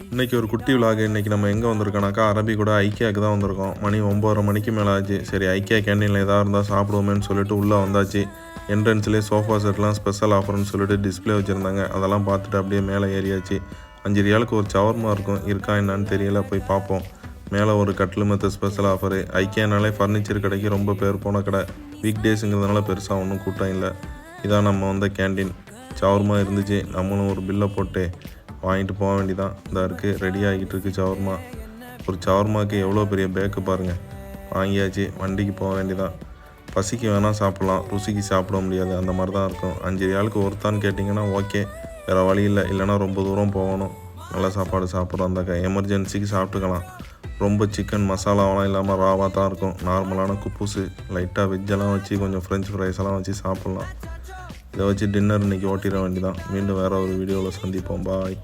இன்றைக்கி ஒரு குட்டி விலாக். இன்றைக்கி நம்ம எங்கே வந்திருக்கோனாக்கா அரபிக்கூட ஐக்கியாவுக்கு தான் வந்திருக்கோம். மணி 9:30 மணிக்கு மேலே ஆச்சு. சரி ஐக்கியா கேண்டீனில் எதாவது இருந்தால் சாப்பிடுவோமேன்னு சொல்லிட்டு உள்ளே வந்தாச்சு. என்ட்ரன்ஸ்லேயே சோஃபா செட்லாம் ஸ்பெஷல் ஆஃபர்னு சொல்லிட்டு டிஸ்பிளே வச்சுருந்தாங்க. அதெல்லாம் பார்த்துட்டு அப்படியே மேலே ஏறியாச்சு. 5 ரியாலுக்கு ஒரு சவர்மா இருக்கும். இருக்கா என்னான்னு தெரியல, போய் பார்ப்போம். மேலே ஒரு கட்டில் மற்ற ஸ்பெஷல் ஆஃபரு. ஐக்கியானாலே ஃபர்னிச்சர் கடைக்கு ரொம்ப பேர் போன கடை. வீக் டேஸுங்கிறதுனால பெருசாக ஒன்றும் கூட்டம் இல்லை. இதான் நம்ம வந்த கேண்டீன். சவர்மா இருந்துச்சு. நம்மளும் ஒரு பில்லை போட்டு வாங்கிட்டு போக வேண்டியதான். இந்த இருக்குது, ரெடி ஆகிட்டு இருக்குது சவர்மா. ஒரு சவர்மாவுக்கு எவ்வளோ பெரிய பேக்கு பாருங்கள். வாங்கியாச்சு, வண்டிக்கு போக வேண்டியதான். பசிக்கு வேணால் சாப்பிட்லாம், ருசிக்கு சாப்பிட முடியாது, அந்த மாதிரி தான் இருக்கும். 5 ரியாலுக்கு ஒருத்தான்னு கேட்டிங்கன்னா ஓகே, வேறு வழி இல்லை. இல்லைனா ரொம்ப தூரம் போகணும். நல்ல சாப்பாடு சாப்பிட்றோம். அந்த எமர்ஜென்சிக்கு சாப்பிட்டுக்கலாம். ரொம்ப சிக்கன் மசாலாவெலாம் இல்லாமல் ராவாக தான் இருக்கும். நார்மலான குப்பூஸு, லைட்டாக வெஜ்ஜெல்லாம் வச்சு கொஞ்சம் ஃப்ரெஞ்ச் ஃப்ரைஸ் எல்லாம் வச்சு சாப்பிட்லாம். இதை வச்சு டின்னர் இன்றைக்கி ஓட்டிட வேண்டியதான். மீண்டும் வேறு ஒரு வீடியோவில் சந்திப்போம். பாய்.